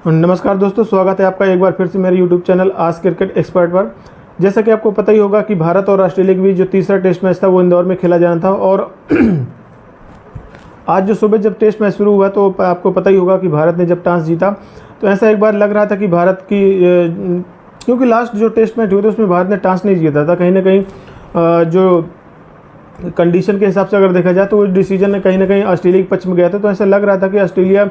नमस्कार दोस्तों, स्वागत है आपका एक बार फिर से मेरे YouTube चैनल आज क्रिकेट एक्सपर्ट पर। जैसा कि आपको पता ही होगा कि भारत और ऑस्ट्रेलिया के बीच जो तीसरा टेस्ट मैच था वो इंदौर में खेला जाना था और आज जो सुबह जब टेस्ट मैच शुरू हुआ तो आपको पता ही होगा कि भारत ने जब टॉस जीता तो ऐसा एक बार लग रहा था कि भारत की क्योंकि लास्ट जो टेस्ट मैच हुए थे उसमें भारत ने टॉस नहीं जीता था। कहीं ना कहीं जो कंडीशन के हिसाब से अगर देखा जाए तो उस डिसीजन ने कहीं ना कहीं ऑस्ट्रेलिया के पक्ष में गया था। तो ऐसा लग रहा था कि ऑस्ट्रेलिया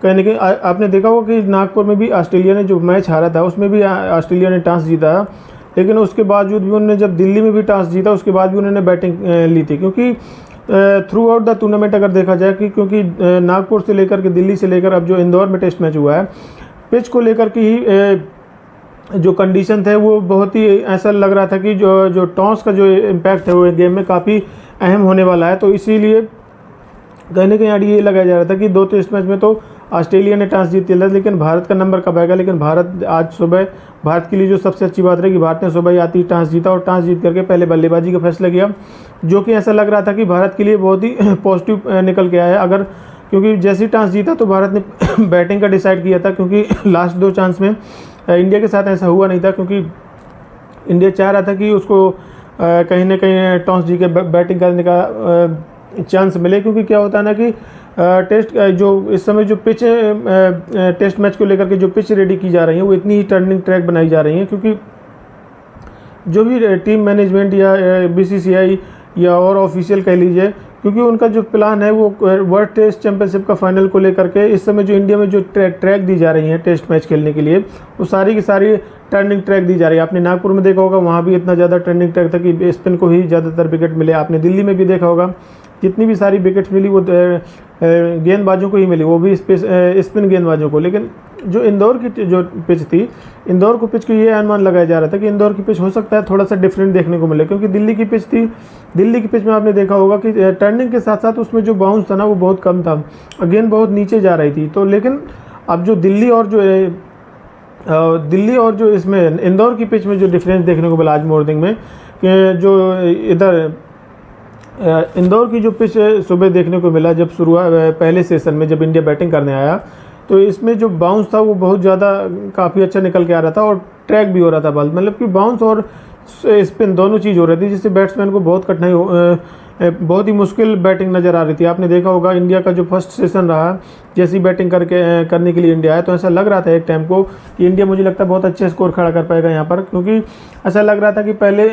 कहीं ना कहीं आपने देखा होगा कि नागपुर में भी ऑस्ट्रेलिया ने जो मैच हारा था उसमें भी ऑस्ट्रेलिया ने टॉस जीता, लेकिन उसके बावजूद भी उन्होंने जब दिल्ली में भी टॉस जीता उसके बाद भी उन्होंने बैटिंग ली थी। क्योंकि थ्रू आउट द टूर्नामेंट अगर देखा जाए कि क्योंकि नागपुर से लेकर के दिल्ली से लेकर अब जो इंदौर में टेस्ट मैच हुआ है, पिच को लेकर के ही जो कंडीशन थे वो बहुत ही ऐसा लग रहा था कि जो टॉस का जो इम्पैक्ट है वो गेम में काफ़ी अहम होने वाला है। तो इसीलिए कहीं ना कहीं ये लगाया जा रहा था कि दो टेस्ट मैच में तो ऑस्ट्रेलिया ने टॉस जीत लिया, लेकिन भारत का नंबर कब आएगा। लेकिन भारत आज सुबह, भारत के लिए जो सबसे अच्छी बात रही कि भारत ने सुबह ही आती टॉस जीता और टॉस जीत करके पहले बल्लेबाजी का फैसला किया, जो कि ऐसा लग रहा था कि भारत के लिए बहुत ही पॉजिटिव निकल के आया। अगर क्योंकि जैसे ही टॉस जीता तो भारत ने बैटिंग का डिसाइड किया था, क्योंकि लास्ट दो चांस में इंडिया के साथ ऐसा हुआ नहीं था, क्योंकि इंडिया चाह रहा था कि उसको कहीं ना कहीं टॉस जी के बैटिंग करने का चांस मिले। क्योंकि क्या होता है ना कि टेस्ट जो इस समय जो पिच टेस्ट मैच को लेकर के जो पिच रेडी की जा रही है वो इतनी ही टर्निंग ट्रैक बनाई जा रही है, क्योंकि जो भी टीम मैनेजमेंट या बीसीसीआई या और ऑफिशियल कह लीजिए, क्योंकि उनका जो प्लान है वो वर्ल्ड टेस्ट चैंपियनशिप का फाइनल को लेकर के इस समय जो इंडिया में जो ट्रैक दी जा रही है टेस्ट मैच खेलने के लिए वो सारी की सारी टर्निंग ट्रैक दी जा रही है। आपने नागपुर में देखा होगा, वहाँ भी इतना ज़्यादा टर्निंग ट्रैक था कि स्पिन को ही ज़्यादातर विकेट मिले। आपने दिल्ली में भी देखा होगा जितनी भी सारी विकेट्स मिली वो गेंदबाजों को ही मिली, वो भी स्पिन गेंदबाजों को। लेकिन जो इंदौर की जो पिच थी, इंदौर को पिच को ये अनुमान लगाया जा रहा था कि इंदौर की पिच हो सकता है थोड़ा सा डिफरेंट देखने को मिले, क्योंकि दिल्ली की पिच थी, दिल्ली की पिच में आपने देखा होगा कि टर्निंग के साथ साथ उसमें जो बाउंस था ना वो बहुत कम था, गेंद बहुत नीचे जा रही थी। तो लेकिन अब जो दिल्ली और जो इसमें इंदौर की पिच में जो डिफरेंस देखने को मिला आज मॉर्निंग में, जो इधर इंदौर की जो पिच सुबह देखने को मिला जब शुरू हुआ पहले सेशन में जब इंडिया बैटिंग करने आया, तो इसमें जो बाउंस था वो बहुत ज़्यादा काफ़ी अच्छा निकल के आ रहा था और ट्रैक भी हो रहा था बॉल, मतलब कि बाउंस और स्पिन दोनों चीज़ हो रही थी, जिससे बैट्समैन को बहुत बहुत ही मुश्किल बैटिंग नज़र आ रही थी। आपने देखा होगा इंडिया का जो फर्स्ट सेशन रहा, जैसी बैटिंग करने के लिए इंडिया आया तो ऐसा लग रहा था एक टाइम को कि इंडिया मुझे लगता है बहुत अच्छे स्कोर खड़ा कर पाएगा यहाँ पर, क्योंकि ऐसा लग रहा था कि पहले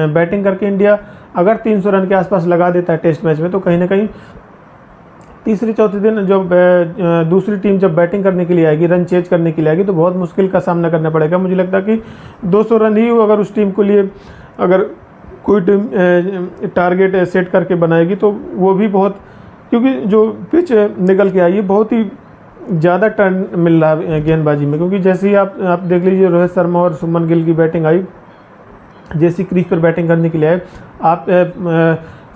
बैटिंग करके इंडिया अगर 300 रन के आसपास लगा देता है टेस्ट मैच में तो कहीं ना कहीं तीसरे चौथे दिन जब दूसरी टीम जब बैटिंग करने के लिए आएगी, रन चेज करने के लिए आएगी, तो बहुत मुश्किल का सामना करना पड़ेगा। मुझे लगता है कि 200 रन ही अगर उस टीम के लिए अगर कोई टीम टारगेट सेट करके बनाएगी तो वो भी बहुत, क्योंकि जो पिच निकल के आई है बहुत ही ज़्यादा टर्न मिल रहा है गेंदबाजी में। क्योंकि जैसे ही आप देख लीजिए रोहित शर्मा और शुभमन गिल की बैटिंग आई, जैसी क्रीज पर बैटिंग करने के लिए आए, आप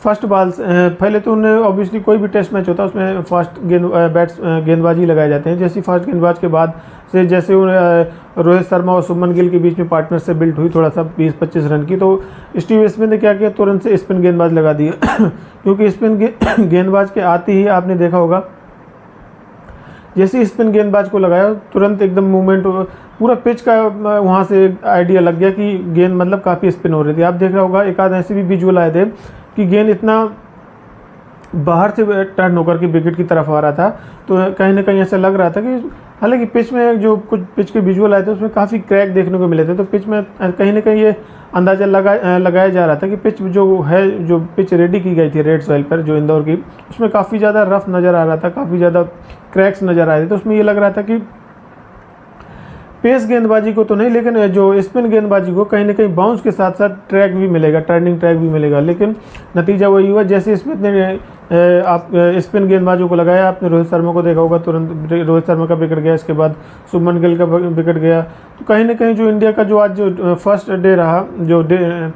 फर्स्ट बॉल पहले तो उन्हें ऑब्वियसली कोई भी टेस्ट मैच होता है उसमें फास्ट गेंदबाजी लगाए जाते हैं। जैसी फास्ट गेंदबाज के बाद से जैसे रोहित शर्मा और शुभमन गिल के बीच में पार्टनरशिप बिल्ड हुई थोड़ा सा 20-25 रन की, तो स्टीव स्मिथ ने क्या किया, तुरंत से स्पिन गेंदबाज लगा दिया क्योंकि स्पिन गेंदबाज के आते ही आपने देखा होगा जैसे स्पिन गेंदबाज को लगाया तुरंत एकदम मूवमेंट पूरा पिच का वहाँ से आइडिया लग गया कि गेंद मतलब काफ़ी स्पिन हो रही थी। आप देख रहा होगा एक आध ऐसे भी विजुअल आए थे कि गेंद इतना बाहर से टर्न होकर के विकेट की तरफ आ रहा था, तो कहीं ना कहीं ऐसा लग रहा था कि हालांकि पिच में जो कुछ पिच के विजुअल आए थे उसमें काफ़ी क्रैक देखने को मिले थे, तो पिच में कहीं ना कहीं ये अंदाज़ा लगाया जा रहा था कि पिच जो पिच रेडी की गई थी रेड सॉइल पर जो इंदौर की, उसमें काफ़ी ज़्यादा रफ नज़र आ रहा था, काफ़ी ज़्यादा क्रैक्स नज़र आ रहे थे। तो उसमें ये लग रहा था कि पेस गेंदबाजी को तो नहीं, लेकिन जो स्पिन गेंदबाजी को कहीं ना कहीं बाउंस के साथ साथ ट्रैक भी मिलेगा, टर्निंग ट्रैक भी मिलेगा। लेकिन नतीजा वही हुआ, जैसे स्मिथ ने आप स्पिन गेंदबाजों को लगाया, आपने रोहित शर्मा को देखा होगा, तुरंत रोहित शर्मा का विकेट गया, इसके बाद शुभमन गिल का विकेट गया। तो कहीं ना कहीं जो इंडिया का जो आज जो फर्स्ट डे रहा, जो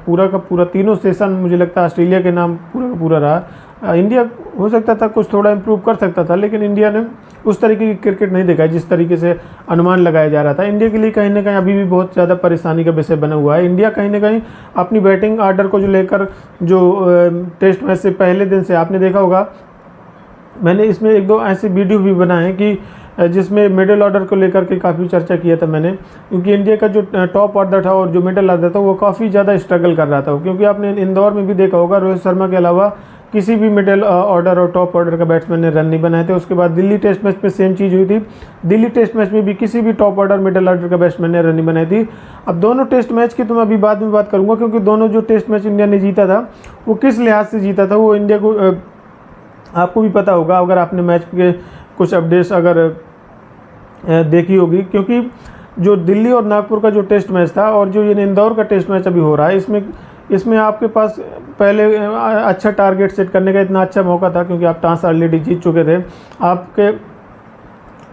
पूरा का पूरा तीनों सेशन मुझे लगता है ऑस्ट्रेलिया के नाम पूरा का पूरा रहा। इंडिया हो सकता था कुछ थोड़ा इम्प्रूव कर सकता था, लेकिन इंडिया ने उस तरीके की क्रिकेट नहीं देखा जिस तरीके से अनुमान लगाया जा रहा था। इंडिया के लिए कहीं ना कहीं अभी भी बहुत ज़्यादा परेशानी का विषय बना हुआ है। इंडिया कहीं ना कहीं अपनी बैटिंग आर्डर को जो लेकर जो टेस्ट मैच से पहले दिन से आपने देखा होगा, मैंने इसमें एक दो ऐसे वीडियो भी बनाए कि जिसमें मिडिल ऑर्डर को लेकर के काफ़ी चर्चा किया था मैंने, क्योंकि इंडिया का जो टॉप ऑर्डर था और जो मिडिल ऑर्डर था वो काफ़ी ज़्यादा स्ट्रगल कर रहा था। क्योंकि आपने इंदौर में भी देखा होगा, रोहित शर्मा के अलावा किसी भी मिडिल ऑर्डर और टॉप ऑर्डर का बैट्समैन ने रन नहीं बनाए थे। उसके बाद दिल्ली टेस्ट मैच में सेम चीज़ हुई थी, दिल्ली टेस्ट मैच में भी किसी भी टॉप ऑर्डर मिडिल ऑर्डर का बैट्समैन ने रन नहीं बनाई थी। अब दोनों टेस्ट मैच की तो मैं अभी बाद में बात करूंगा, क्योंकि दोनों जो टेस्ट मैच इंडिया ने जीता था वो किस लिहाज से जीता था वो इंडिया को आपको भी पता होगा अगर आपने मैच के कुछ अपडेट्स अगर देखी होगी। क्योंकि जो दिल्ली और नागपुर का जो टेस्ट मैच था और जो ये इंदौर का टेस्ट मैच अभी हो रहा है, इसमें आपके पास पहले अच्छा टारगेट सेट करने का इतना अच्छा मौका था, क्योंकि आप टॉस ऑलरेडी जीत चुके थे। आपके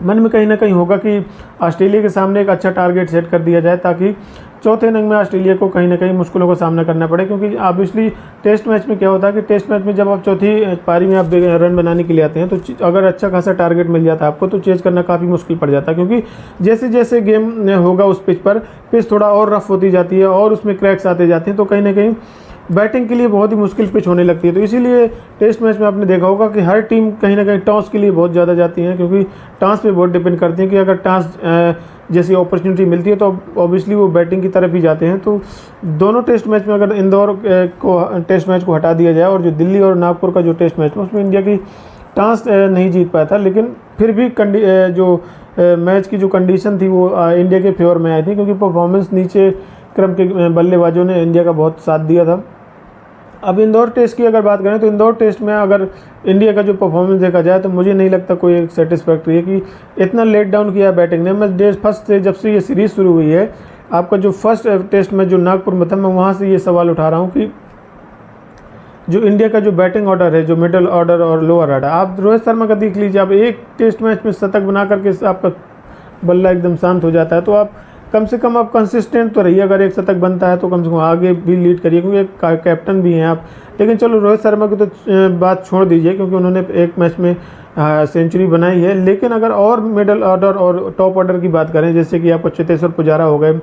मन में कहीं ना कहीं होगा कि ऑस्ट्रेलिया के सामने एक अच्छा टारगेट सेट कर दिया जाए, ताकि चौथे इनिंग में ऑस्ट्रेलिया को कहीं ना कहीं मुश्किलों का सामना करना पड़े। क्योंकि ऑब्वियसली टेस्ट मैच में क्या होता है कि टेस्ट मैच में जब आप चौथी पारी में आप रन बनाने के लिए आते हैं, तो अगर अच्छा खासा टारगेट मिल जाता है आपको तो चेज करना काफ़ी मुश्किल पड़ जाता है। क्योंकि जैसे जैसे गेम होगा उस पिच थोड़ा और रफ होती जाती है और उसमें क्रैक्स आते जाते हैं, तो कहीं ना कहीं बैटिंग के लिए बहुत ही मुश्किल पिच होने लगती है। तो इसीलिए टेस्ट मैच में आपने देखा होगा कि हर टीम कहीं ना कहीं टॉस के लिए बहुत ज़्यादा जाती है, क्योंकि टॉस पे बहुत डिपेंड करती हैं कि अगर टॉस जैसी अपॉर्चुनिटी मिलती है तो ऑब्वियसली वो बैटिंग की तरफ ही जाते हैं। तो दोनों टेस्ट मैच में अगर इंदौर को टेस्ट मैच को हटा दिया जाए और जो दिल्ली और नागपुर का जो टेस्ट मैच में उसमें इंडिया की टॉस नहीं जीत पाया था, लेकिन फिर भी जो मैच की जो कंडीशन थी वो इंडिया के फेवर में आई थी, क्योंकि परफॉर्मेंस नीचे क्रम के बल्लेबाजों ने इंडिया का बहुत साथ दिया था। अब इंदौर टेस्ट की अगर बात करें तो इंदौर टेस्ट में अगर इंडिया का जो परफॉर्मेंस देखा जाए तो मुझे नहीं लगता कोई एक सेटिस्फैक्ट्री है कि इतना लेट डाउन किया बैटिंग ने। मैं डे फर्स्ट से जब से ये सीरीज़ शुरू हुई है, आपका जो फर्स्ट टेस्ट में जो नागपुर में था, मैं वहाँ से ये सवाल उठा रहा हूँ कि जो इंडिया का जो बैटिंग ऑर्डर है, जो मिडिल ऑर्डर और लोअर ऑर्डर, आप रोहित शर्मा का देख लीजिए, आप एक टेस्ट मैच में शतक बना करके आपका बल्ला एकदम शांत हो जाता है, तो आप कम से कम आप कंसिस्टेंट तो रहिए। अगर एक शतक बनता है तो कम से कम आगे भी लीड करिए, क्योंकि एक कैप्टन भी हैं आप। लेकिन चलो रोहित शर्मा की तो बात छोड़ दीजिए, क्योंकि उन्होंने एक मैच में सेंचुरी बनाई है। लेकिन अगर और मिडिल ऑर्डर और टॉप ऑर्डर की बात करें, जैसे कि आपको चेतेश्वर पुजारा हो गए,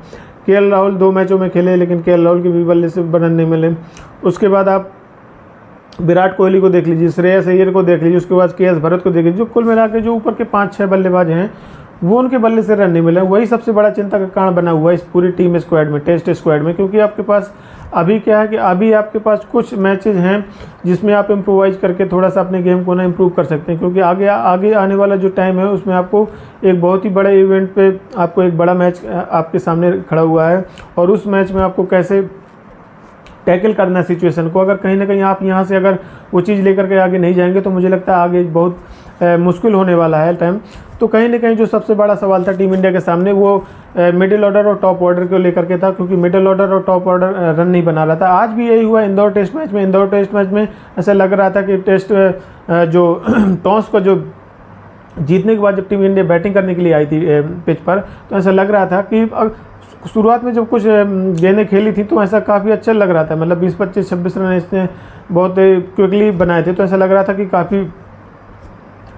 केएल राहुल 2 मैचों में खेले लेकिन केएल राहुल के भी बल्ले से रन नहीं मिले। उसके बाद आप विराट कोहली को देख लीजिए, श्रेयस अय्यर को देख लीजिए, उसके बाद केएस भरत को देख लीजिए, जो कुल मिला के जो ऊपर के 5-6 बल्लेबाज हैं वो उनके बल्ले से रन नहीं मिले। वही सबसे बड़ा चिंता का कारण बना हुआ है इस पूरी टीम स्क्वाड में, टेस्ट स्क्वाड में। क्योंकि आपके पास अभी क्या है कि अभी आपके पास कुछ मैचेज हैं जिसमें आप इम्प्रोवाइज करके थोड़ा सा अपने गेम को ना इम्प्रूव कर सकते हैं, क्योंकि आगे आने वाला जो टाइम है उसमें आपको एक बहुत ही बड़े इवेंट पे आपको एक बड़ा मैच आपके सामने खड़ा हुआ है, और उस मैच में आपको कैसे टैकल करना सिचुएशन को। अगर कहीं ना कहीं आप यहाँ से अगर वो चीज़ लेकर के आगे नहीं जाएंगे तो मुझे लगता है आगे बहुत मुश्किल होने वाला है टाइम। तो कहीं ना कहीं जो सबसे बड़ा सवाल था टीम इंडिया के सामने वो मिडिल ऑर्डर और टॉप ऑर्डर को लेकर के था, क्योंकि मिडिल ऑर्डर और टॉप ऑर्डर रन नहीं बना रहा था। आज भी यही हुआ इंदौर टेस्ट मैच में। इंदौर टेस्ट मैच में ऐसा लग रहा था कि टेस्ट जो टॉस को जो जीतने के बाद जब टीम इंडिया बैटिंग करने के लिए आई थी पिच पर, तो ऐसा लग रहा था कि शुरुआत में जब कुछ गेंदें खेली थी तो ऐसा काफ़ी अच्छा लग रहा था, मतलब 20, 25, 26 रन इसने बहुत क्विकली बनाए थे। तो ऐसा लग रहा था कि काफ़ी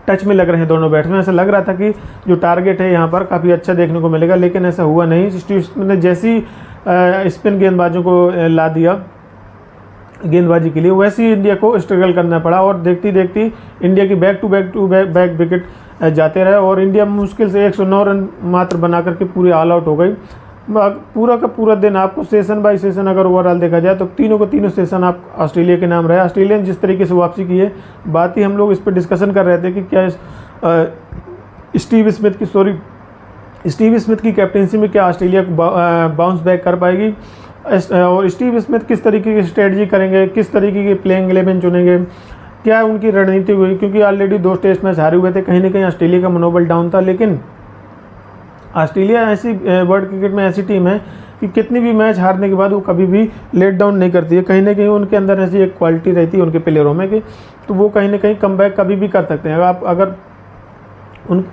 टच में लग रहे हैं दोनों बैट्समैन। ऐसा लग रहा था कि जो टारगेट है यहाँ पर काफ़ी अच्छा देखने को मिलेगा, लेकिन ऐसा हुआ नहीं। स्टीव स्मिथ ने जैसी स्पिन गेंदबाजों को ला दिया गेंदबाजी के लिए, वैसे ही इंडिया को स्ट्रगल करना पड़ा, और देखती देखती इंडिया की बैक टू बैक विकेट जाते रहे और इंडिया मुश्किल से 109 रन मात्र बना करके पूरी ऑल आउट हो गई। पूरा का पूरा दिन आपको सेशन बाय सेशन अगर ओवरऑल देखा जाए तो तीनों को तीनों सेशन आप ऑस्ट्रेलिया के नाम रहे। ऑस्ट्रेलिया ने जिस तरीके से वापसी की है, बात ही हम लोग इस पर डिस्कशन कर रहे थे कि क्या स्टीव स्मिथ की कैप्टनसी में क्या ऑस्ट्रेलिया बाउंस बैक कर पाएगी, और स्टीव स्मिथ किस तरीके की स्ट्रेटजी करेंगे, किस तरीके की प्लेइंग 11 चुनेंगे, क्या उनकी रणनीति हुई। क्योंकि ऑलरेडी 2 टेस्ट मैच हारे हुए थे, कहीं ना कहीं ऑस्ट्रेलिया का मनोबल डाउन था। लेकिन ऑस्ट्रेलिया ऐसी वर्ल्ड क्रिकेट में ऐसी टीम है कि कितनी भी मैच हारने के बाद वो कभी भी लेट डाउन नहीं करती है। कहीं ना कहीं उनके अंदर ऐसी एक क्वालिटी रहती है उनके प्लेयरों में कि तो वो कहीं ना कहीं कमबैक कभी भी कर सकते हैं। अगर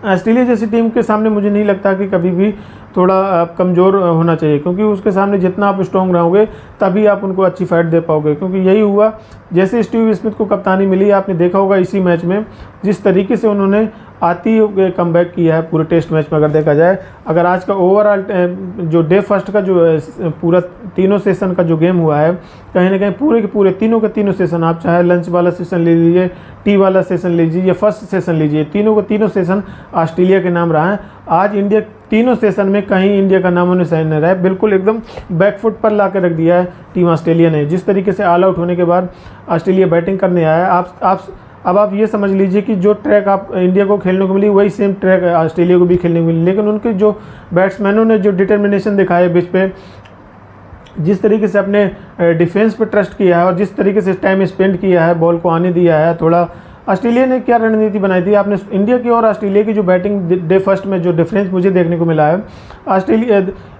ऑस्ट्रेलिया जैसी टीम के सामने मुझे नहीं लगता कि कभी भी थोड़ा कमज़ोर होना चाहिए, क्योंकि उसके सामने जितना आप स्ट्रॉन्ग रहोगे तभी आप उनको अच्छी फाइट दे पाओगे। क्योंकि यही हुआ, जैसे स्टीव स्मिथ को कप्तानी मिली, आपने देखा होगा इसी मैच में जिस तरीके से उन्होंने आती ही कमबैक किया है पूरे टेस्ट मैच में अगर देखा जाए। अगर आज का ओवरऑल जो डे फर्स्ट का जो पूरा तीनों सेशन का जो गेम हुआ है, कहीं ना कहीं पूरे के पूरे तीनों के तीनों सेशन, आप चाहे लंच वाला सेशन ले लीजिए, टी वाला सेशन लीजिए या फर्स्ट सेशन लीजिए, तीनों के तीनों सेशन ऑस्ट्रेलिया के नाम रहा है। आज इंडिया तीनों सेशन में कहीं इंडिया का नामों निशान नहीं रहा है, बिल्कुल एकदम बैकफुट पर ला के रख दिया है टीम ऑस्ट्रेलिया ने। जिस तरीके से ऑल आउट होने के बाद ऑस्ट्रेलिया बैटिंग करने आया है, अब आप ये समझ लीजिए कि जो ट्रैक आप इंडिया को खेलने को मिली वही सेम ट्रैक ऑस्ट्रेलिया को भी खेलने को मिली। लेकिन उनके जो बैट्समैनों ने जो डिटर्मिनेशन दिखाया बीच पे, जिस तरीके से अपने डिफेंस पे ट्रस्ट किया है और जिस तरीके से टाइम स्पेंड किया है, बॉल को आने दिया है थोड़ा, ऑस्ट्रेलिया ने क्या रणनीति बनाई थी आपने इंडिया की और ऑस्ट्रेलिया की जो बैटिंग डे फर्स्ट में जो डिफरेंस मुझे देखने को मिला है,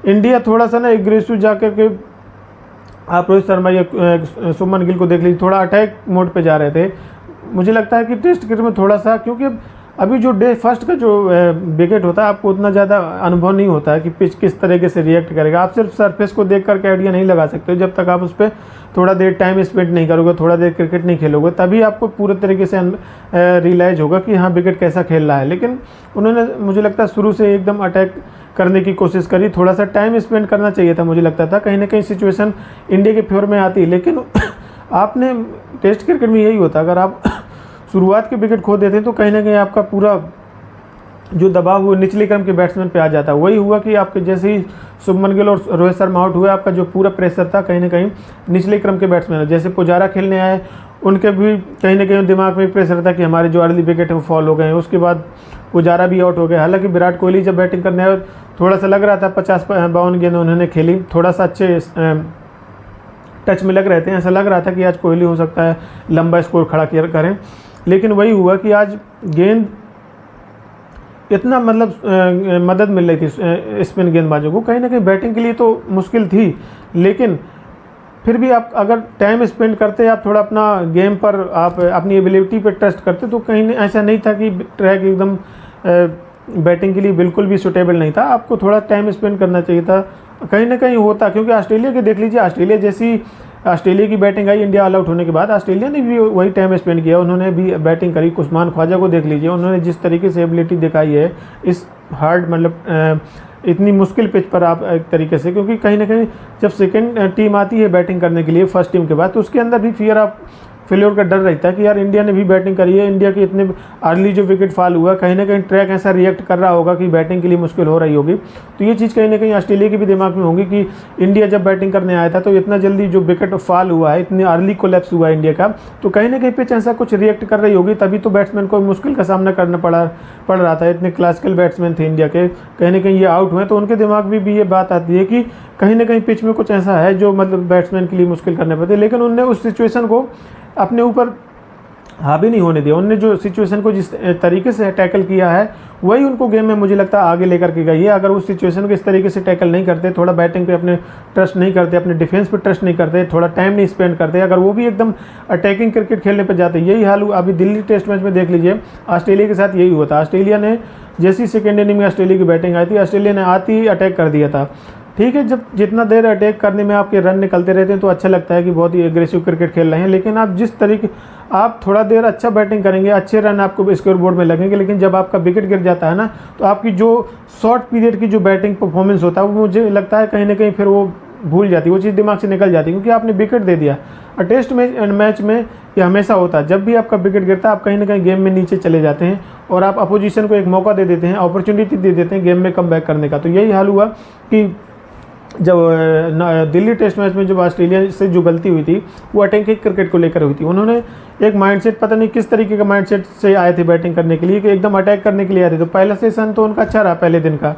इंडिया थोड़ा सा ना एग्रेसिव जाकर के, आप रोहित शर्मा या शुभमन गिल को देख लीजिए, थोड़ा अटैक मोड पे जा रहे थे। मुझे लगता है कि टेस्ट क्रिकेट में थोड़ा सा, क्योंकि अभी जो डे फर्स्ट का जो विकेट होता है आपको उतना ज़्यादा अनुभव नहीं होता है कि पिच किस तरीके से रिएक्ट करेगा। आप सिर्फ सरफेस को देख करके आइडिया नहीं लगा सकते जब तक आप उस पर थोड़ा देर टाइम स्पेंड नहीं करोगे, थोड़ा देर क्रिकेट नहीं खेलोगे, तभी आपको पूरे तरीके से रियलाइज़ होगा कि हाँ विकेट कैसा खेल रहा है। लेकिन उन्होंने मुझे लगता है शुरू से एकदम अटैक करने की कोशिश करी, थोड़ा सा टाइम स्पेंड करना चाहिए था। मुझे लगता था कहीं ना कहीं सिचुएशन इंडिया के फेवर में आती, लेकिन आपने टेस्ट क्रिकेट में यही होता, अगर आप शुरुआत के विकेट खो देते तो कहीं ना कहीं आपका पूरा जो दबाव हुआ निचले क्रम के बैट्समैन पे आ जाता। वही हुआ कि आपके जैसे ही शुभमन गिल और रोहित शर्मा आउट हुए, आपका जो पूरा प्रेशर था कहीं ना कहीं निचले क्रम के बैट्समैन, जैसे पुजारा खेलने आए, उनके भी कहीं ना कहीं दिमाग में प्रेशर था कि हमारे जो अर्ली विकेट है वो फॉल हो गए हैं। उसके बाद पुजारा भी आउट हो गए। हालांकि विराट कोहली जब बैटिंग करने आए थोड़ा सा लग रहा था 50-52 गेंद उन्होंने खेली, थोड़ा सा अच्छे टच में लग रहे थे, ऐसा लग रहा था कि आज कोहली हो सकता है लंबा स्कोर खड़ा करें। लेकिन वही हुआ कि आज गेंद इतना मतलब मदद मिल रही थी स्पिन गेंदबाजों को, कहीं ना कहीं बैटिंग के लिए तो मुश्किल थी, लेकिन फिर भी आप अगर टाइम स्पेंड करते, आप थोड़ा अपना गेम पर, आप अपनी एबिलिटी पर ट्रस्ट करते, तो कहीं ऐसा नहीं था कि ट्रैक एकदम बैटिंग के लिए बिल्कुल भी सूटेबल नहीं था। आपको थोड़ा टाइम स्पेंड करना चाहिए था, कहीं ना कहीं होता। क्योंकि ऑस्ट्रेलिया के देख लीजिए, ऑस्ट्रेलिया की बैटिंग आई इंडिया ऑल आउट होने के बाद, ऑस्ट्रेलिया ने भी वही टाइम स्पेंड किया, उन्होंने भी बैटिंग करी। उस्मान ख्वाजा को देख लीजिए, उन्होंने जिस तरीके से एबिलिटी दिखाई है इस हार्ड मतलब इतनी मुश्किल पिच पर, आप एक तरीके से, क्योंकि कहीं ना कहीं जब सेकंड टीम आती है बैटिंग करने के लिए फर्स्ट टीम के बाद, तो उसके अंदर भी फियर ऑफ फेलियर का डर रहता है कि यार इंडिया ने भी बैटिंग करी है, इंडिया के इतने अर्ली जो विकेट फॉल हुआ, कहीं ना कहीं ट्रैक ऐसा रिएक्ट कर रहा होगा कि बैटिंग के लिए मुश्किल हो रही होगी। तो ये चीज़ कहीं ना कहीं ऑस्ट्रेलिया के भी दिमाग में होगी कि इंडिया जब बैटिंग करने आया था तो इतना जल्दी जो विकेट फॉल हुआ है, इतनी अर्ली कोलैप्स हुआ है इंडिया का, तो कहीं ना कहीं पिच ऐसा कुछ रिएक्ट कर रही होगी, तभी तो बैट्समैन को मुश्किल का सामना करना पड़ रहा था। इतने क्लासिकल बैट्समैन थे इंडिया के, कहीं ना कहीं ये आउट हुए, तो उनके दिमाग में भी ये बात आती है कि कहीं ना कहीं पिच में कुछ ऐसा है जो मतलब बैट्समैन के लिए मुश्किल करने पड़ते। लेकिन उनने उस सिचुएशन को अपने ऊपर हावी नहीं होने दिया, उनने जो सिचुएशन को जिस तरीके से टैकल किया है वही उनको गेम में मुझे लगता है आगे लेकर के गई है। अगर उस सिचुएशन को इस तरीके से टैकल नहीं करते, थोड़ा बैटिंग पे अपने ट्रस्ट नहीं करते, अपने डिफेंस पे ट्रस्ट नहीं करते, थोड़ा टाइम नहीं स्पेंड करते, अगर वो भी एकदम अटैकिंग क्रिकेट खेलने पे जाते, यही हाल हुआ अभी दिल्ली टेस्ट मैच में देख लीजिए, ऑस्ट्रेलिया के साथ यही हुआ था। ऑस्ट्रेलिया ने जैसी सेकेंड इनिंग में ऑस्ट्रेलिया की बैटिंग आई थी, ऑस्ट्रेलिया ने आती ही अटैक कर दिया था। ठीक है, जब जितना देर अटैक करने में आपके रन निकलते रहते हैं तो अच्छा लगता है कि बहुत ही एग्रेसिव क्रिकेट खेल रहे हैं, लेकिन आप जिस तरीके आप थोड़ा देर अच्छा बैटिंग करेंगे, अच्छे रन आपको स्कोर बोर्ड में लगेंगे, लेकिन जब आपका विकेट गिर जाता है ना, तो आपकी जो शॉर्ट पीरियड की जो बैटिंग परफॉर्मेंस होता है वो मुझे लगता है कहीं ना कहीं फिर वो भूल जाती है, वो चीज़ दिमाग से निकल जाती है, क्योंकि आपने विकेट दे दिया। और टेस्ट मैच में ये हमेशा होता है, जब भी आपका विकेट गिरता है आप कहीं ना कहीं गेम में नीचे चले जाते हैं और आप अपोजिशन को एक मौका दे देते हैं, अपॉर्चुनिटी दे देते हैं गेम में कम बैक करने का। तो यही हाल हुआ कि जब दिल्ली टेस्ट मैच में जब ऑस्ट्रेलिया से जो गलती हुई थी वो अटैकिंग क्रिकेट को लेकर हुई थी। उन्होंने एक माइंडसेट, पता नहीं किस तरीके का माइंडसेट से आए थे बैटिंग करने के लिए कि एकदम अटैक करने के लिए आए थे। तो पहला सेशन तो उनका अच्छा रहा पहले दिन का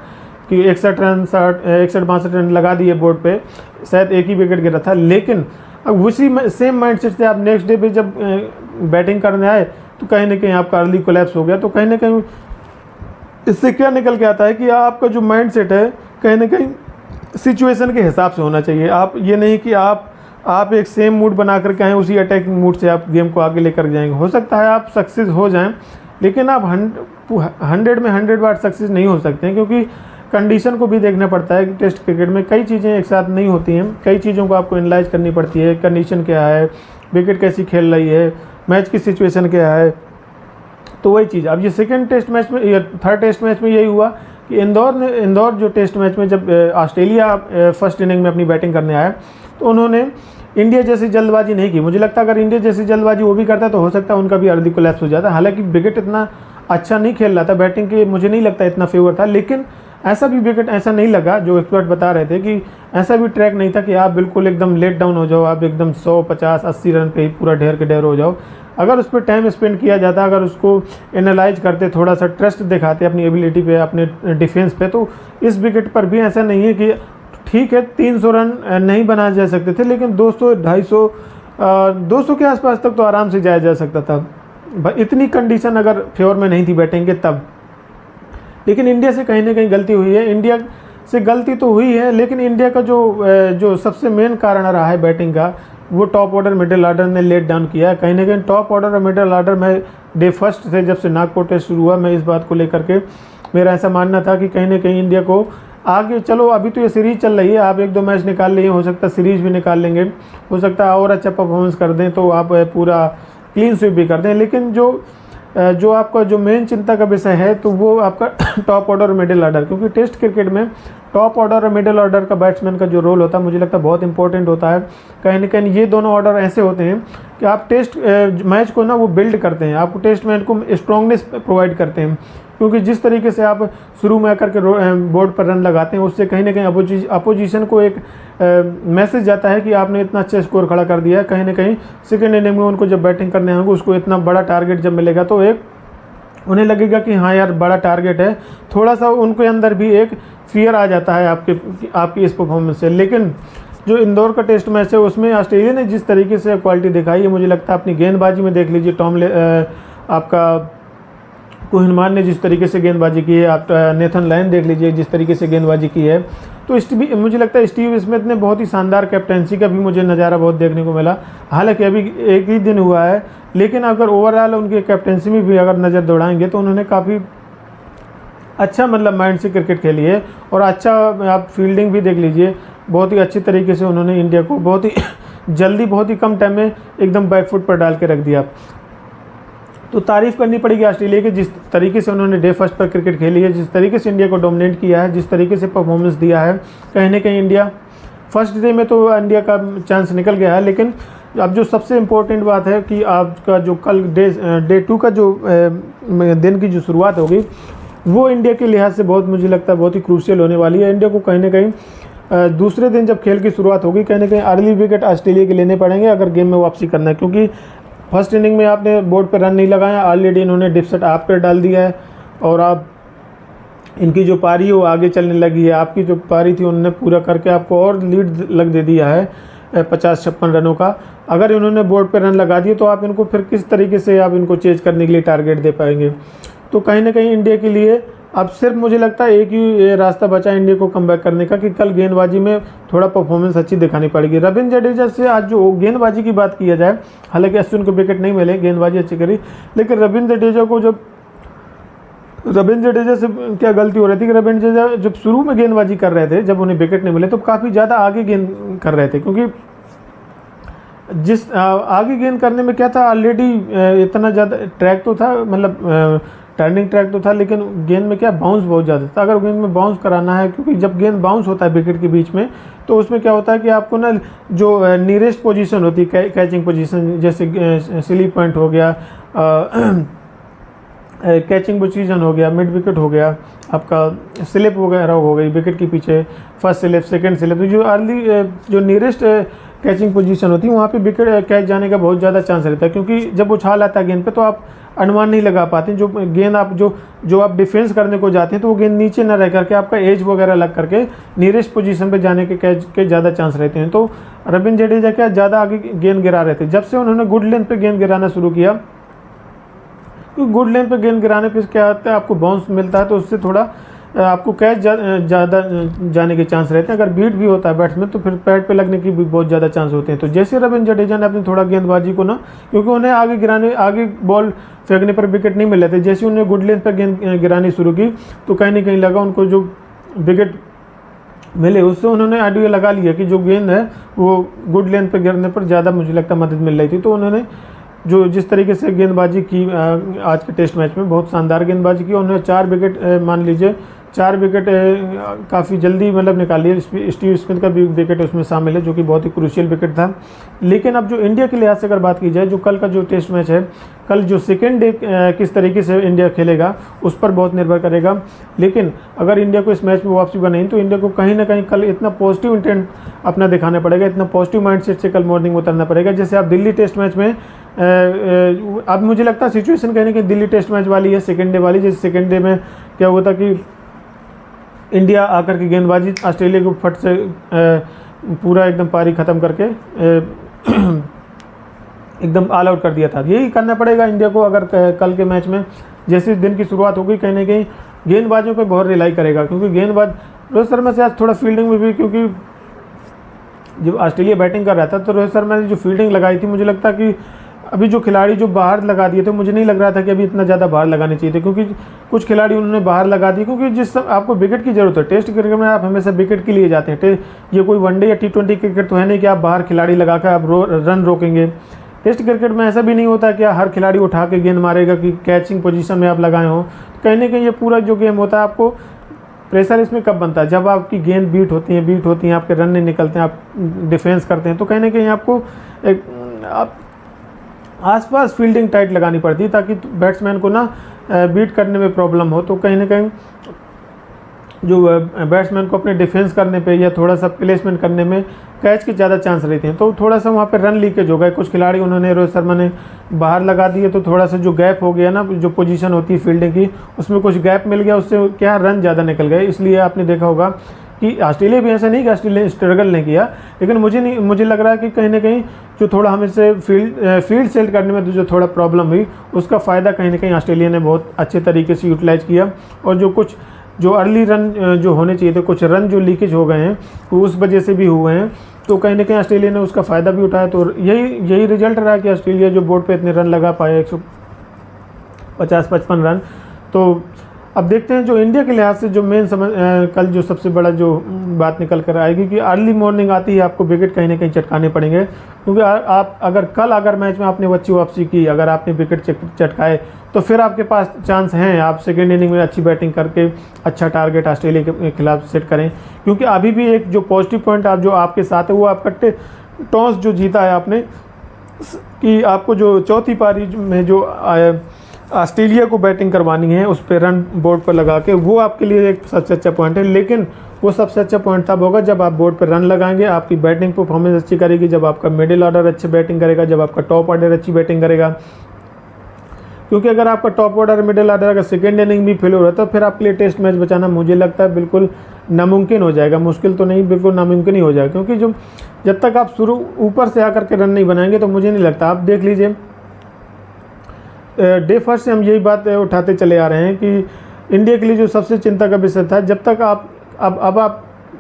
कि 61 रन लगा दिए बोर्ड पे, शायद एक ही विकेट गिरा था। लेकिन अब उसी सेम माइंडसेट से आप नेक्स्ट डे पे जब बैटिंग करने आए तो कहीं ना कहीं आपका अर्ली कोलैप्स हो गया। तो कहीं ना कहीं इससे क्या निकल के आता है कि आपका जो माइंडसेट है कहीं ना कहीं सिचुएशन के हिसाब से होना चाहिए। आप ये नहीं कि आप एक सेम मूड बना करके आएँ, उसी अटैकिंग मूड से आप गेम को आगे लेकर जाएंगे। हो सकता है आप सक्सेस हो जाएं, लेकिन आप 100 में 100 बार सक्सेस नहीं हो सकते हैं, क्योंकि कंडीशन को भी देखना पड़ता है कि टेस्ट क्रिकेट में कई चीज़ें एक साथ नहीं होती हैं, कई चीज़ों को आपको एनालाइज करनी पड़ती है। कंडीशन क्या है, विकेट कैसी खेल रही है, मैच की सिचुएशन क्या है, तो वही चीज़, अब ये सेकंड टेस्ट मैच में या थर्ड टेस्ट मैच में यही हुआ कि इंदौर जो टेस्ट मैच में जब ऑस्ट्रेलिया फर्स्ट इनिंग में अपनी बैटिंग करने आया तो उन्होंने इंडिया जैसी जल्दबाजी नहीं की। मुझे लगता है अगर इंडिया जैसी जल्दबाजी वो भी करता तो हो सकता है उनका भी अर्ली कोलैप्स हो जाता। हालांकि विकेट इतना अच्छा नहीं खेल रहा था, बैटिंग के मुझे नहीं लगता इतना फेवर था, लेकिन ऐसा भी विकेट ऐसा नहीं लगा जो एक्सपर्ट बता रहे थे कि ऐसा भी ट्रैक नहीं था कि आप बिल्कुल एकदम लेट डाउन हो जाओ, आप एकदम 100, 50, 80 रन पे ही पूरा ढेर के ढेर हो जाओ। अगर उस पर टाइम स्पेंड किया जाता, अगर उसको एनालाइज करते, थोड़ा सा ट्रस्ट दिखाते अपनी एबिलिटी पे, अपने डिफेंस पे, तो इस विकेट पर भी ऐसा नहीं है कि ठीक है 300 रन नहीं बनाए जा सकते थे, लेकिन 200, 250, 200 के आसपास तक तो आराम से जाया जा सकता था। इतनी कंडीशन अगर फेवर में नहीं थी बैटिंग के तब। लेकिन इंडिया से कहीं ना कहीं गलती हुई है, इंडिया से गलती तो हुई है, लेकिन इंडिया का जो सबसे मेन कारण रहा है बैटिंग का, वो टॉप ऑर्डर मिडिल ऑर्डर ने लेट डाउन किया है। कहीं ना कहीं टॉप ऑर्डर और मिडिल ऑर्डर में डे फर्स्ट से जब से नागपुर टेस्ट शुरू हुआ, मैं इस बात को लेकर के मेरा ऐसा मानना था कि कहीं ना कहीं इंडिया को आगे, चलो अभी तो ये सीरीज़ चल रही है, आप 1-2 मैच निकाल लिए, हो सकता है सीरीज़ भी निकाल लेंगे, हो सकता है और अच्छा परफॉर्मेंस कर दें तो आप पूरा क्लीन स्वीप भी कर दें, लेकिन जो आपका जो मेन चिंता का विषय है तो वो आपका टॉप ऑर्डर और मिडिल ऑर्डर, क्योंकि टेस्ट क्रिकेट में टॉप ऑर्डर और मिडिल ऑर्डर का बैट्समैन का जो रोल होता है मुझे लगता है बहुत इंपॉर्टेंट होता है। कहीं ना कहीं ये दोनों ऑर्डर ऐसे होते हैं कि आप टेस्ट मैच को ना वो बिल्ड करते हैं, आपको टेस्ट मैच को स्ट्रॉन्गनेस प्रोवाइड करते हैं, क्योंकि जिस तरीके से आप शुरू में आकर के बोर्ड पर रन लगाते हैं उससे कहीं ना कहीं अपोजिशन को एक मैसेज जाता है कि आपने इतना अच्छा स्कोर खड़ा कर दिया है। कहीं ना कहीं सेकेंड इनिंग में उनको जब बैटिंग करने आएंगे उसको इतना बड़ा टारगेट जब मिलेगा तो एक उन्हें लगेगा कि हाँ यार बड़ा टारगेट है, थोड़ा सा उनके अंदर भी एक फियर आ जाता है आपकी इस परफॉर्मेंस से। लेकिन जो इंदौर का टेस्ट मैच है उसमें ऑस्ट्रेलिया ने जिस तरीके से क्वालिटी दिखाई है, मुझे लगता है अपनी गेंदबाजी में देख लीजिए, आपका कोहिनमान ने जिस तरीके से गेंदबाजी की है, आप नेथन लायन देख लीजिए जिस तरीके से गेंदबाजी की है, तो मुझे लगता है स्टीव स्मिथ ने बहुत ही शानदार कैप्टनसी का भी मुझे नज़ारा बहुत देखने को मिला। हालांकि अभी एक ही दिन हुआ है, लेकिन अगर ओवरऑल उनकी कैप्टनसी में भी अगर नज़र दौड़ाएंगे तो उन्होंने काफ़ी अच्छा मतलब माइंड से क्रिकेट खेली है, और अच्छा आप फील्डिंग भी देख लीजिए, बहुत ही अच्छी तरीके से उन्होंने इंडिया को बहुत ही जल्दी, बहुत ही कम टाइम में एकदम बैकफुट पर डाल के रख दिया। तो तारीफ़ करनी पड़ेगी ऑस्ट्रेलिया की, जिस तरीके से उन्होंने डे फर्स्ट पर क्रिकेट खेली है, जिस तरीके से इंडिया को डोमिनेट किया है, जिस तरीके से परफॉर्मेंस दिया है। कहीं ना कहीं इंडिया फर्स्ट डे में तो इंडिया का चांस निकल गया है, लेकिन अब जो सबसे इम्पोर्टेंट बात है कि आपका जो कल डे 2 का जो दिन की जो शुरुआत होगी वो इंडिया के लिहाज से बहुत, मुझे लगता है बहुत ही क्रूशियल होने वाली है। इंडिया को कहीं ना कहीं दूसरे दिन जब खेल की शुरुआत होगी कहीं ना कहीं अर्ली विकेट ऑस्ट्रेलिया के लेने पड़ेंगे अगर गेम में वापसी करना है, क्योंकि फर्स्ट इनिंग में आपने बोर्ड पर रन नहीं लगाया, ऑलरेडी इन्होंने डिप सेट आप पर डाल दिया है, और आप इनकी जो पारी है वो आगे चलने लगी है। आपकी जो पारी थी उन्होंने पूरा करके आपको और लीड लग दे दिया है 50-56 रनों का। अगर इन्होंने बोर्ड पर रन लगा दिए तो आप इनको फिर किस तरीके से आप इनको चेज करने के लिए टारगेट दे पाएंगे। तो कहीं ना कहीं इंडिया के लिए अब सिर्फ मुझे लगता है एक ही रास्ता बचा इंडिया को कमबैक करने का कि कल गेंदबाजी में थोड़ा परफॉर्मेंस अच्छी दिखानी पड़ेगी। रविंद्र जडेजा से आज जो गेंदबाजी की बात किया जाए, हालांकि अश्विन को विकेट नहीं मिले, गेंदबाजी अच्छी करी, लेकिन रविंद्र जडेजा से क्या गलती हो रही थी कि रविंद्र जडेजा जब शुरू में गेंदबाजी कर रहे थे, जब उन्हें विकेट नहीं मिले तो काफ़ी ज़्यादा आगे गेंद कर रहे थे, क्योंकि जिस आगे गेंद करने में क्या था, ऑलरेडी इतना ज़्यादा ट्रैक तो था, मतलब टर्निंग ट्रैक तो था, लेकिन गेंद में क्या बाउंस बहुत ज़्यादा था। अगर गेंद में बाउंस कराना है, क्योंकि जब गेंद बाउंस होता है विकेट के बीच में तो उसमें क्या होता है कि आपको ना जो नियरेस्ट पोजीशन होती है कैचिंग पोजीशन, जैसे स्लीप पॉइंट हो गया, कैचिंग पोजीशन हो गया, मिड विकेट हो गया, आपका स्लिप वगैरह हो गई विकेट के पीछे, फर्स्ट स्लिप, सेकंड स्लिप, जो अर्ली जो नियरेस्ट कैचिंग पोजीशन होती है वहाँ पे विकेट कैच जाने का बहुत ज़्यादा चांस रहता है, क्योंकि जब उछाल आता है गेंद पे तो आप अनुमान नहीं लगा पाते। जो गेंद आप जो आप डिफेंस करने को जाते हैं तो वो गेंद नीचे ना रह करके आपका एज वगैरह लग करके नियरेस्ट पोजीशन पे जाने के कैच के ज़्यादा चांस रहते हैं। तो रविंद्र जडेजा क्या ज़्यादा आगे गेंद गिरा रहे थे। जब से उन्होंने गुड लेंथ पे गेंद गिराना शुरू किया, क्योंकि गुड लेंथ पे गेंद गिराने पे क्या होता है, आपको बाउंस मिलता है तो उससे थोड़ा आपको कैच ज़्यादा जाने के चांस रहते हैं। अगर बीट भी होता है बैट्समैन तो फिर पैड पे लगने की भी बहुत ज़्यादा चांस होते हैं। तो जैसे रविंद्र जडेजा ने अपनी थोड़ा गेंदबाजी को ना, क्योंकि उन्हें आगे बॉल फेंकने पर विकेट नहीं मिल रहे थे, जैसे उन्हें गुड लेंथ पर गेंद गिरानी शुरू की तो कहीं ना कहीं लगा उनको जो विकेट मिले उससे उन्होंने आइडिया लगा लिया कि जो गेंद है वो गुड लेंथ पर गिरने पर ज़्यादा मुझे लगता मदद मिल रही थी। तो उन्होंने जो जिस तरीके से गेंदबाजी की आज के टेस्ट मैच में बहुत शानदार गेंदबाजी की। उन्होंने 4 विकेट मान लीजिए 4 विकेट काफ़ी जल्दी मतलब निकाल लिए। स्टीव स्मिथ का भी विकेट उसमें शामिल है जो कि बहुत ही क्रूशियल विकेट था। लेकिन अब जो इंडिया के लिहाज से अगर बात की जाए, जो कल का जो टेस्ट मैच है, कल जो सेकेंड डे किस तरीके से इंडिया खेलेगा उस पर बहुत निर्भर करेगा। लेकिन अगर इंडिया को इस मैच में वापसी बनाई तो इंडिया को कहीं ना कहीं कल इतना पॉजिटिव इंटेंट अपना दिखाना पड़ेगा, इतना पॉजिटिव माइंडसेट से कल मॉर्निंग उतरना पड़ेगा। जैसे आप दिल्ली टेस्ट मैच में अब मुझे लगता है सिचुएशन कहने की दिल्ली टेस्ट मैच वाली है, सेकेंड डे वाली। जैसे सेकेंड डे में क्या हुआ था कि इंडिया आकर के गेंदबाजी ऑस्ट्रेलिया को फट से पूरा एकदम पारी ख़त्म करके एकदम ऑल आउट कर दिया था। यही करना पड़ेगा इंडिया को अगर कल के मैच में। जैसे दिन की शुरुआत होगी कहीं ना कहीं गेंदबाजों पे बहुत रिलाई करेगा, क्योंकि गेंदबाज रोहित शर्मा से आज थोड़ा फील्डिंग में भी, क्योंकि जब ऑस्ट्रेलिया बैटिंग कर रहा था तो रोहित शर्मा ने जो फील्डिंग लगाई थी, मुझे लगता कि अभी जो खिलाड़ी जो बाहर लगा दिए थे, मुझे नहीं लग रहा था कि अभी इतना ज़्यादा बाहर लगाने चाहिए थे, क्योंकि कुछ खिलाड़ी उन्होंने बाहर लगा दिए। क्योंकि जिस आपको विकेट की ज़रूरत है, टेस्ट क्रिकेट में आप हमेशा विकेट के लिए जाते हैं। ये कोई वनडे या T20 क्रिकेट तो है नहीं कि आप बाहर खिलाड़ी लगा कर आप रन रोकेंगे। टेस्ट क्रिकेट में ऐसा भी नहीं होता कि हर खिलाड़ी उठा के गेंद मारेगा कि कैचिंग पोजीशन में आप लगाए हो। कहीं ना कहीं ये पूरा जो गेम होता है, आपको प्रेशर इसमें कब बनता है, जब आपकी गेंद बीट होती है, आपके रन नहीं निकलते हैं, आप डिफेंस करते हैं, तो कहीं ना कहीं आपको एक आसपास फील्डिंग टाइट लगानी पड़ती है ताकि बैट्समैन को ना बीट करने में प्रॉब्लम हो। तो कहीं ना कहीं जो बैट्समैन को अपने डिफेंस करने पे या थोड़ा सा प्लेसमेंट करने में कैच के ज़्यादा चांस रहते हैं। तो थोड़ा सा वहाँ पे रन लीकेज हो गए। कुछ खिलाड़ी उन्होंने रोहित शर्मा ने बाहर लगा दिए, तो थोड़ा सा जो गैप हो गया ना, जो पोजीशन होती है फील्डिंग की, उसमें कुछ गैप मिल गया, उससे क्या रन ज़्यादा निकल गए। इसलिए आपने देखा होगा कि ऑस्ट्रेलिया भी ऐसा नहीं कि ऑस्ट्रेलिया स्ट्रगल नहीं किया, लेकिन मुझे लग रहा है कि कहीं ना कहीं जो थोड़ा हमें से फील्ड सेट करने में जो थोड़ा प्रॉब्लम हुई, उसका फ़ायदा कहीं ना कहीं ऑस्ट्रेलिया ने बहुत अच्छे तरीके से यूटिलाइज़ किया। और जो अर्ली रन जो होने चाहिए थे, कुछ रन जो लीकेज हो गए हैं, वो उस वजह से भी हुए हैं। तो कहीं ना कहीं ऑस्ट्रेलिया ने उसका फ़ायदा भी उठाया। तो यही रिजल्ट रहा कि ऑस्ट्रेलिया जो बोर्ड पे इतने रन लगा पाया, 150-55 रन। तो अब देखते हैं जो इंडिया के लिहाज से जो मेन कल जो सबसे बड़ा जो बात निकल कर आएगी कि अर्ली मॉर्निंग आती है आपको विकेट कहीं ना कहीं चटकाने पड़ेंगे। क्योंकि आप अगर मैच में आपने अच्छी वापसी की, अगर आपने विकेट चटकाए, तो फिर आपके पास चांस हैं आप सेकेंड इनिंग में अच्छी बैटिंग करके अच्छा टारगेट ऑस्ट्रेलिया के खिलाफ सेट करें। क्योंकि अभी भी एक जो पॉजिटिव पॉइंट जो आपके साथ है, वो आपका टॉस जो जीता है आपने, कि आपको जो चौथी पारी में जो ऑस्ट्रेलिया को बैटिंग करवानी है, उस पर रन बोर्ड पर लगा के, वो आपके लिए एक सबसे अच्छा पॉइंट है। लेकिन वो सबसे अच्छा पॉइंट तब होगा जब आप बोर्ड पर रन लगाएंगे, आपकी बैटिंग परफॉर्मेंस अच्छी करेगी, जब आपका मिडिल ऑर्डर अच्छी बैटिंग करेगा, जब आपका टॉप ऑर्डर अच्छी बैटिंग करेगा। क्योंकि अगर आपका टॉप ऑर्डर मिडिल ऑर्डर अगर सेकेंड इनिंग भी फेल हो रहा है, तो फिर आपके लिए टेस्ट मैच बचाना मुझे लगता है बिल्कुल नामुमकिन हो जाएगा। मुश्किल तो नहीं, बिल्कुल नामुमकिन ही हो जाएगा। क्योंकि जब तक आप शुरू ऊपर से आकर के रन नहीं बनाएंगे, तो मुझे नहीं लगता। आप देख लीजिए डे फर्स्ट से हम यही बात उठाते चले आ रहे हैं कि इंडिया के लिए जो सबसे चिंता का विषय था, जब तक आप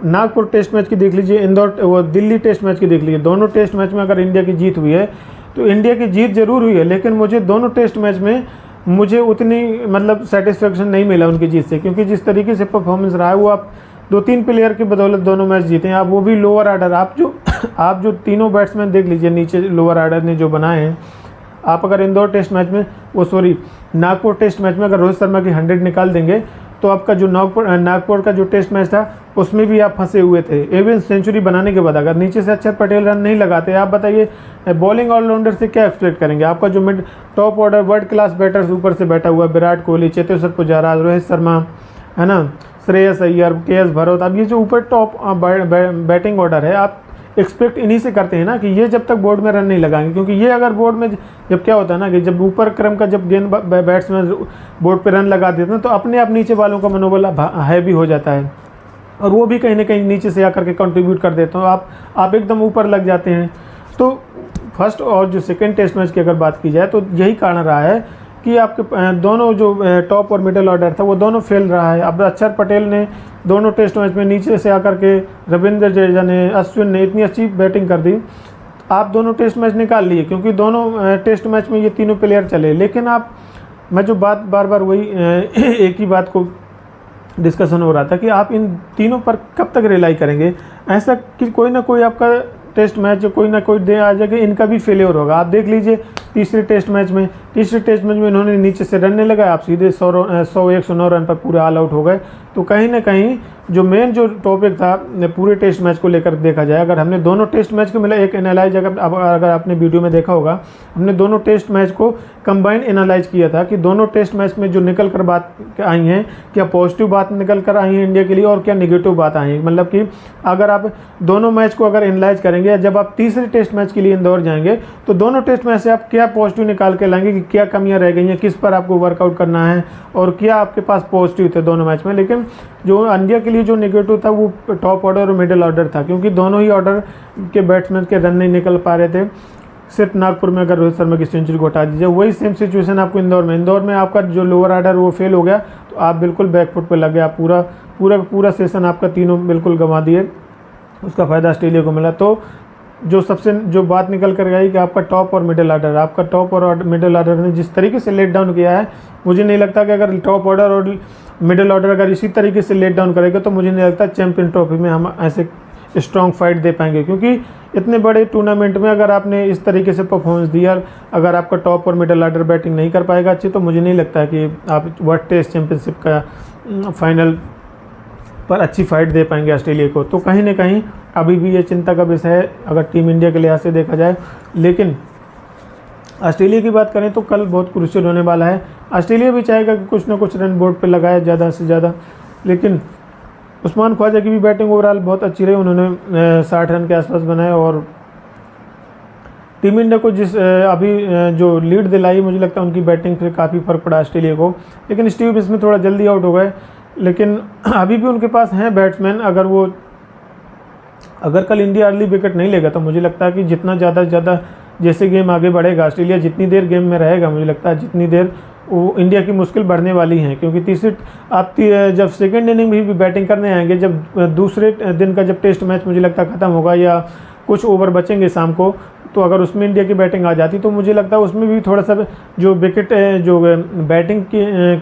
नागपुर टेस्ट मैच की देख लीजिए, दिल्ली टेस्ट मैच की देख लीजिए, दोनों टेस्ट मैच में अगर इंडिया की जीत हुई है, तो इंडिया की जीत जरूर हुई है, लेकिन मुझे दोनों टेस्ट मैच में मुझे उतनी मतलब सेटिस्फेक्शन नहीं मिला उनकी जीत से। क्योंकि जिस तरीके से परफॉर्मेंस रहा है, वो आप 2-3 प्लेयर की बदौलत दोनों मैच जीते हैं। आप वो भी लोअर आर्डर, आप जो तीनों बैट्समैन देख लीजिए नीचे लोअर आर्डर ने जो बनाए हैं। आप अगर इंदौर टेस्ट मैच में नागपुर टेस्ट मैच में अगर रोहित शर्मा की 100 निकाल देंगे, तो आपका जो नागपुर का जो टेस्ट मैच था, उसमें भी आप फंसे हुए थे। इवन सेंचुरी बनाने के बाद अगर नीचे से अक्षर पटेल रन नहीं लगाते, आप बताइए बॉलिंग ऑलराउंडर से क्या एक्सपेक्ट करेंगे। आपका जो mid top order world class batters ऊपर से बैठा हुआ, विराट कोहली, चेतेश्वर पुजारा, रोहित शर्मा, है ना, श्रेयस अय्यर, KS भरत, अब ये जो ऊपर टॉप बैटिंग ऑर्डर है, आप एक्सपेक्ट इन्हीं से करते हैं ना कि ये जब तक बोर्ड में रन नहीं लगाएंगे। क्योंकि ये अगर बोर्ड में जब क्या होता है ना कि जब ऊपर क्रम का जब गेंद बैट्समैन बोर्ड पे रन लगा देते हैं, तो अपने आप नीचे वालों का मनोबल हैवी हो जाता है, और वो भी कहीं ना कहीं नीचे से आकर के कंट्रीब्यूट कर देते हो, आप एकदम ऊपर लग जाते हैं। तो फर्स्ट और जो सेकेंड टेस्ट मैच की अगर बात की जाए, तो यही कारण रहा है कि आपके दोनों जो टॉप और मिडिल ऑर्डर था, वो दोनों फेल रहा है। अब अक्षर पटेल ने दोनों टेस्ट मैच में नीचे से आकर के, रविंद्र जडेजा ने, अश्विन ने इतनी अच्छी बैटिंग कर दी, आप दोनों टेस्ट मैच निकाल लिए। क्योंकि दोनों टेस्ट मैच में ये तीनों प्लेयर चले। लेकिन मैं जो बात बार वही एक ही बात को डिस्कशन हो रहा था कि आप इन तीनों पर कब तक रिलाई करेंगे। ऐसा कि कोई ना कोई आपका टेस्ट मैच कोई ना कोई डे आ जाएगा, इनका भी फेलियर होगा। आप देख लीजिए तीसरे टेस्ट मैच में इन्होंने नीचे से रन नहीं लगाया, आप सीधे 109 रन पर पूरे ऑल आउट हो गए। तो कहीं ना कहीं जो मेन जो टॉपिक था पूरे टेस्ट मैच को लेकर देखा जाए, अगर हमने दोनों टेस्ट मैच को मिला एक एनालाइज, अगर आपने वीडियो में देखा होगा, हमने दोनों टेस्ट मैच को कंबाइंड एनालाइज किया था कि दोनों टेस्ट मैच में जो निकल कर बात आई हैं, क्या पॉजिटिव बात निकल कर आई है इंडिया के लिए और क्या निगेटिव बात आई है। मतलब कि अगर आप दोनों मैच को अगर एनालाइज करेंगे या जब आप तीसरे टेस्ट मैच के लिए इंदौर जाएंगे तो दोनों टेस्ट मैच से आप क्या पॉजिटिव निकाल के लाएंगे कि क्या कमियां रह गई हैं, किस पर आपको वर्कआउट करना है और क्या आपके पास पॉजिटिव थे दोनों मैच में। लेकिन जो इंडिया के लिए जो नेगेटिव था वो टॉप ऑर्डर और मिडिल ऑर्डर था, क्योंकि दोनों ही ऑर्डर के बैट्समैन के रन नहीं निकल पा रहे थे। सिर्फ नागपुर में अगर रोहित शर्मा की सेंचुरी को हटा दीजिए, वही सेम सिचुएशन आपको इंदौर में आपका जो लोअर ऑर्डर वो फेल हो गया, तो आप बिल्कुल बैकफुट पर लग गए, आप पूरा सेशन आपका तीनों बिल्कुल गंवा दिए, उसका फ़ायदा ऑस्ट्रेलिया को मिला। तो जो बात निकल कर गई कि आपका टॉप और मिडिल ऑर्डर ने जिस तरीके से लेट डाउन किया है, मुझे नहीं लगता कि अगर टॉप ऑर्डर और मिडिल ऑर्डर अगर इसी तरीके से लेट डाउन करेगा तो मुझे नहीं लगता चैंपियन ट्रॉफी में हम ऐसे स्ट्रॉन्ग फाइट दे पाएंगे, क्योंकि इतने बड़े टूर्नामेंट में अगर आपने इस तरीके से परफॉर्मेंस दिया, अगर आपका टॉप और मिडिल ऑर्डर बैटिंग नहीं कर पाएगा अच्छी, तो मुझे नहीं लगता कि आप वर्ल्ड टेस्ट चैंपियनशिप का फाइनल पर अच्छी फाइट दे पाएंगे ऑस्ट्रेलिया को। तो कहीं ना कहीं अभी भी ये चिंता का विषय है अगर टीम इंडिया के लिहाज से देखा जाए। लेकिन ऑस्ट्रेलिया की बात करें तो कल बहुत क्रूशियल होने वाला है। ऑस्ट्रेलिया भी चाहेगा कि कुछ ना कुछ रन बोर्ड पे लगाए ज़्यादा से ज़्यादा, लेकिन उस्मान ख्वाजा की भी बैटिंग ओवरऑल बहुत अच्छी रही, उन्होंने 60 रन के आसपास बनाए और टीम इंडिया को अभी जो लीड दिलाई, मुझे लगता है उनकी बैटिंग पे काफ़ी फ़र्क पड़ा ऑस्ट्रेलिया को। लेकिन स्टीव इसमें थोड़ा जल्दी आउट हो गए, लेकिन अभी भी उनके पास हैं बैट्समैन। अगर कल इंडिया अर्ली विकेट नहीं लेगा तो मुझे लगता है कि जितना ज़्यादा से ज़्यादा जैसे गेम आगे बढ़ेगा, ऑस्ट्रेलिया जितनी देर गेम में रहेगा, मुझे लगता है जितनी देर वो इंडिया की मुश्किल बढ़ने वाली है। क्योंकि जब सेकेंड इनिंग भी बैटिंग करने आएंगे, जब दूसरे दिन का जब टेस्ट मैच मुझे लगता है ख़त्म होगा या कुछ ओवर बचेंगे शाम को, तो अगर उसमें इंडिया की बैटिंग आ जाती तो मुझे लगता है उसमें भी थोड़ा सा जो बैटिंग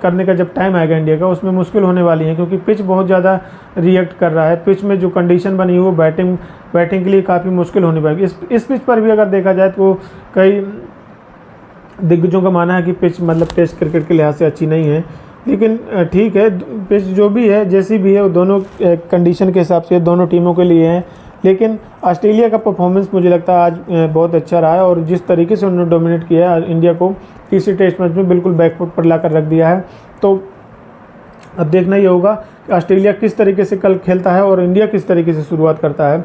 करने का जब टाइम आएगा इंडिया का, उसमें मुश्किल होने वाली है, क्योंकि पिच बहुत ज़्यादा रिएक्ट कर रहा है। पिच में जो कंडीशन बनी है वो बैटिंग के लिए काफ़ी मुश्किल होने पाएगी। इस पिच पर भी अगर देखा जाए तो कई दिग्गजों का मानना है कि पिच मतलब टेस्ट क्रिकेट के लिहाज से अच्छी नहीं है। लेकिन ठीक है, पिच जो भी है जैसी भी है वो दोनों कंडीशन के हिसाब से दोनों टीमों के लिए है। लेकिन ऑस्ट्रेलिया का परफॉर्मेंस मुझे लगता है आज बहुत अच्छा रहा है और जिस तरीके से उन्होंने डोमिनेट किया है इंडिया को तीसरे टेस्ट मैच में बिल्कुल बैकफुट पर लाकर रख दिया है। तो अब देखना ये होगा कि ऑस्ट्रेलिया किस तरीके से कल खेलता है और इंडिया किस तरीके से शुरुआत करता है।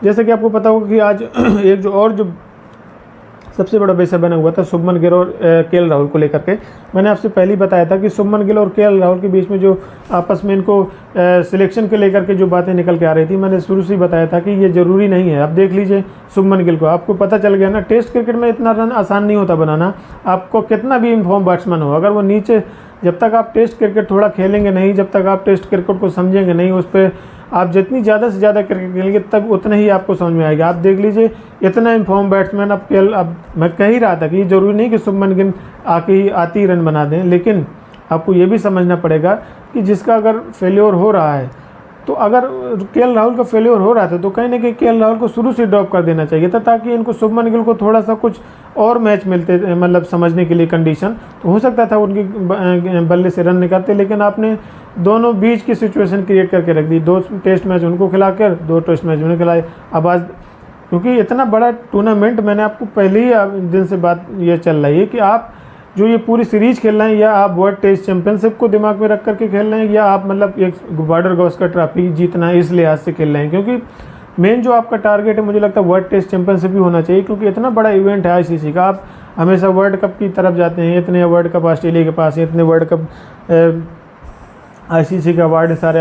जैसे कि आपको पता होगा कि आज एक जो सबसे बड़ा विषय बना हुआ था शुभमन गिल और केएल राहुल को लेकर के। मैंने आपसे पहले ही बताया था कि शुभमन गिल और केएल राहुल के बीच में जो आपस में इनको सिलेक्शन के लेकर के जो बातें निकल के आ रही थी, मैंने शुरू से ही बताया था कि ये ज़रूरी नहीं है। अब देख लीजिए शुभमन गिल को, आपको पता चल गया ना, टेस्ट क्रिकेट में इतना रन आसान नहीं होता बनाना। आपको कितना भी इन्फॉर्म बैट्समैन हो, अगर वो नीचे, जब तक आप टेस्ट क्रिकेट थोड़ा खेलेंगे नहीं, जब तक आप टेस्ट क्रिकेट को समझेंगे नहीं, उस पर आप जितनी ज़्यादा से ज़्यादा क्रिकेट खेलेंगे तब उतना ही आपको समझ में आएगा। आप देख लीजिए इतना इन्फॉर्म बैट्समैन अब मैं कह ही रहा था कि ये ज़रूरी नहीं कि शुभमन गिल आती ही रन बना दें, लेकिन आपको ये भी समझना पड़ेगा कि जिसका अगर फेल्योर हो रहा है, तो अगर केएल राहुल का फेल्योर हो रहा था तो कहीं ना कहीं केएल राहुल को शुरू से ड्रॉप कर देना चाहिए था, ताकि इनको शुभमन गिल को थोड़ा सा कुछ और मैच मिलते, मतलब समझने के लिए कंडीशन, तो हो सकता था उनकी बल्ले से रन निकालते। लेकिन आपने दोनों बीच की सिचुएशन क्रिएट करके रख दी, 2 टेस्ट मैच उनको खिलाकर 2 टेस्ट मैच उन्हें खिलाए। अब आज क्योंकि इतना बड़ा टूर्नामेंट, मैंने आपको पहले ही दिन से बात ये चल रही है कि आप जो ये पूरी सीरीज खेल रहे हैं या आप वर्ल्ड टेस्ट चैंपियनशिप को दिमाग में रख करके खेल रहे हैं या आप मतलब एक बॉर्डर गावस्कर ट्रॉफी जीतना है इस लिहाज से खेल रहे हैं, क्योंकि मेन जो आपका टारगेट है मुझे लगता है वर्ल्ड टेस्ट चैंपियनशिप भी होना चाहिए, क्योंकि इतना बड़ा इवेंट है आईसीसी का। आप हमेशा वर्ल्ड कप की तरफ जाते हैं, इतने वर्ल्ड कप ऑस्ट्रेलिया के पास है, इतने वर्ल्ड कप आईसीसी का अवार्ड सारे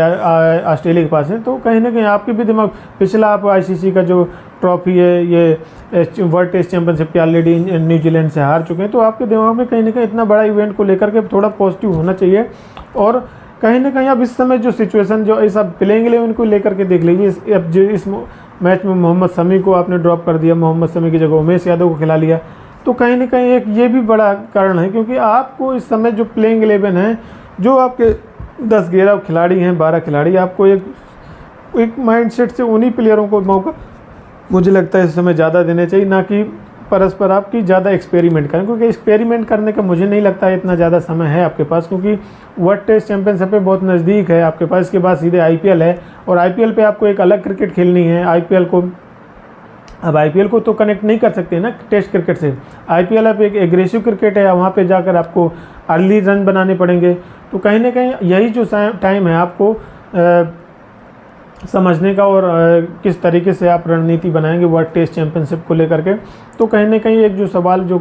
ऑस्ट्रेलिया के पास है, तो कहीं ना कहीं आपके भी दिमाग, पिछला आप आईसीसी का जो ट्रॉफी है ये वर्ल्ड टेस्ट चैंपियनशिप के ऑलरेडी न्यूजीलैंड से हार चुके हैं, तो आपके दिमाग में कहीं ना कहीं इतना बड़ा इवेंट को लेकर के थोड़ा पॉजिटिव होना चाहिए। और कहीं ना कहीं अब इस समय जो सिचुएशन जो इस अब प्लेइंग 11 को लेकर के देख लीजिए, अब जो इस मैच में मोहम्मद शमी को आपने ड्रॉप कर दिया, मोहम्मद शमी की जगह उमेश यादव को खिला लिया, तो कहीं ना कहीं एक ये भी बड़ा कारण है, क्योंकि आपको इस समय जो प्लेइंग 11 है, जो आपके 10-11 खिलाड़ी हैं, 12 खिलाड़ी, आपको एक माइंडसेट से उन्हीं प्लेयरों को मौका मुझे लगता है इस समय ज़्यादा देने चाहिए, ना कि परस्पर आपकी ज़्यादा एक्सपेरिमेंट करें, क्योंकि एक्सपेरिमेंट करने का मुझे नहीं लगता है इतना ज़्यादा समय है आपके पास, क्योंकि वर्ल्ड टेस्ट चैंपियनशिप पे बहुत नज़दीक है आपके पास। इसके बाद सीधे आईपीएल है, और आईपीएल पे आपको एक अलग क्रिकेट खेलनी है। आईपीएल को अब आईपीएल को तो कनेक्ट नहीं कर सकते ना टेस्ट क्रिकेट से। आईपीएल अब एक एग्रेसिव क्रिकेट है, वहाँ पे जाकर आपको अर्ली रन बनाने पड़ेंगे। तो कहीं ना कहीं यही जो टाइम है आपको समझने का, और किस तरीके से आप रणनीति बनाएंगे वर्ल्ड टेस्ट चैंपियनशिप को लेकर के। तो कहीं ना कहीं एक जो सवाल जो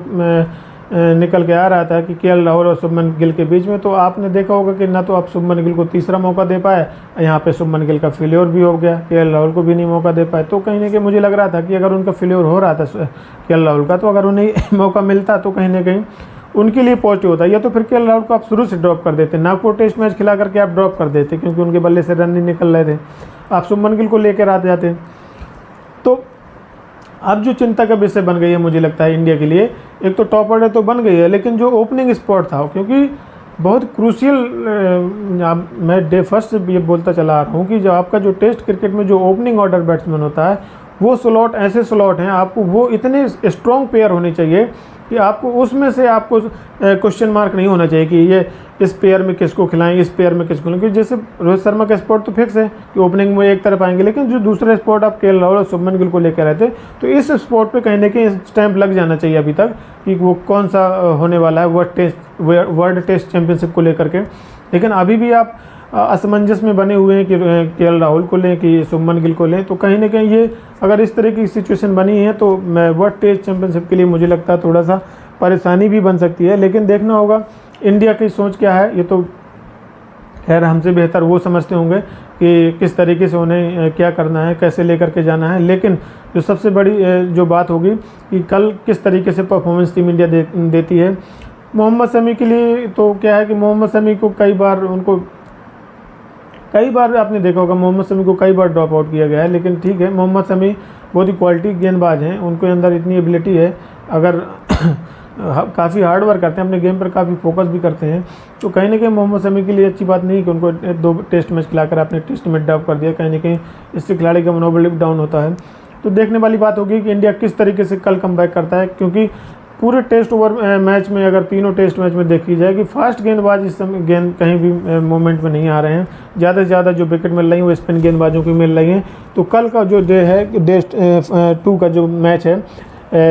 निकल के आ रहा था कि केएल राहुल और शुभमन गिल के बीच में, तो आपने देखा होगा कि ना तो आप शुभमन गिल को तीसरा मौका दे पाए, यहाँ पे शुभमन गिल का फेल्योर भी हो गया, केएल राहुल को भी नहीं मौका दे पाए। तो कहीं ना कहीं मुझे लग रहा था कि अगर उनका फेल्योर हो रहा था केएल राहुल का, तो अगर उन्हें मौका मिलता तो कहीं ना कहीं उनके लिए पॉजिटिव होता है। या तो फिर केएल राहुल को आप शुरू से ड्रॉप कर देते, नागपुर टेस्ट मैच खिला करके आप ड्रॉप कर देते, क्योंकि उनके बल्ले से रन नहीं निकल रहे थे, आप शुभमन गिल को लेकर आ जाते। तो अब जो चिंता का विषय बन गई है मुझे लगता है इंडिया के लिए, एक तो टॉप ऑर्डर तो बन गई है, लेकिन जो ओपनिंग स्पॉट था, क्योंकि बहुत क्रूशियल, मैं डे फर्स्ट से ये बोलता चला आ रहा हूँ कि जो आपका जो टेस्ट क्रिकेट में जो ओपनिंग ऑर्डर बैट्समैन होता है, वो स्लॉट ऐसे स्लॉट हैं, आपको वो इतने स्ट्रॉन्ग प्लेयर होने चाहिए कि आपको उसमें से आपको क्वेश्चन मार्क नहीं होना चाहिए कि ये इस पेयर में किसको खिलाएं, इस पेयर में किसको खिलाएं। क्योंकि जैसे रोहित शर्मा का स्पॉट तो फिक्स है कि ओपनिंग में एक तरफ आएंगे, लेकिन जो दूसरा स्पॉट आप केएल राहुल और शुभमन गिल को लेकर आए थे, तो इस स्पॉट पे कहीं ना कहीं स्टैंप लग जाना चाहिए अभी तक कि वो कौन सा होने वाला है वर्ल्ड टेस्ट चैंपियनशिप को लेकर के। लेकिन अभी भी आप असमंजस में बने हुए हैं कि केएल राहुल को लें कि शुभमन गिल को लें। तो कहीं ना कहीं ये अगर इस तरह की सिचुएशन बनी है, तो मैं वर्ल्ड टेस्ट चैंपियनशिप के लिए मुझे लगता है थोड़ा सा परेशानी भी बन सकती है। लेकिन देखना होगा इंडिया की सोच क्या है, ये तो खैर हमसे बेहतर वो समझते होंगे कि किस तरीके से उन्हें क्या करना है, कैसे लेकर के जाना है। लेकिन जो सबसे बड़ी जो बात होगी कि कल किस तरीके से परफॉर्मेंस टीम इंडिया देती है। मोहम्मद शमी के लिए तो क्या है कि मोहम्मद शमी को कई बार आपने देखा होगा, मोहम्मद शमी को कई बार ड्रॉप आउट किया गया है। लेकिन ठीक है, मोहम्मद शमी बहुत ही क्वालिटी गेंदबाज हैं, उनके अंदर इतनी एबिलिटी है, अगर काफ़ी हार्ड वर्क करते हैं, अपने गेम पर काफ़ी फोकस भी करते हैं। तो कहीं ना कहीं मोहम्मद शमी के लिए अच्छी बात नहीं कि उनको 2 टेस्ट मैच खिलाकर आपने टेस्ट में ड्रॉप कर दिया। कहीं ना कहीं इससे खिलाड़ी का मनोबल डाउन होता है। तो देखने वाली बात होगी कि इंडिया किस तरीके से कल कमबैक करता है, क्योंकि पूरे टेस्ट ओवर मैच में, अगर तीनों टेस्ट मैच में देखी जाए कि फास्ट गेंदबाज इस समय गेंद कहीं भी मूवमेंट में नहीं आ रहे हैं। ज़्यादा से ज़्यादा जो विकेट मिल रही हैं वो स्पिन गेंदबाजों की मिल रही हैं। तो कल का जो डे है, डे 2 का जो मैच है,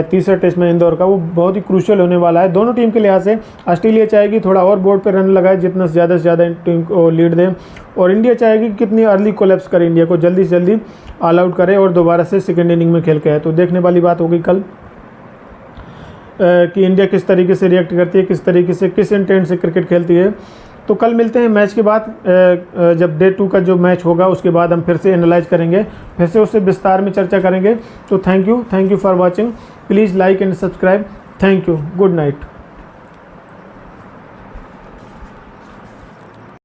तीसरा टेस्ट में इंदौर का, वो बहुत ही क्रूशियल होने वाला है दोनों टीम के लिहाज से। ऑस्ट्रेलिया चाहेगी थोड़ा और बोर्ड पे रन लगाए, जितना से ज़्यादा टीम को लीड दें, और इंडिया चाहेगी कितनी अर्ली कोलैप्स करे, इंडिया को जल्दी से जल्दी ऑल आउट करे और दोबारा से सेकेंड इनिंग में खेल के आए। तो देखने वाली बात होगी कल कि इंडिया किस तरीके से रिएक्ट करती है, किस तरीके से, किस इंटेंट से क्रिकेट खेलती है। तो कल मिलते हैं मैच के बाद, जब डे 2 का जो मैच होगा उसके बाद हम फिर से एनालाइज करेंगे, फिर से उससे विस्तार में चर्चा करेंगे। तो thank you for watching, please like and subscribe. Thank you, good night.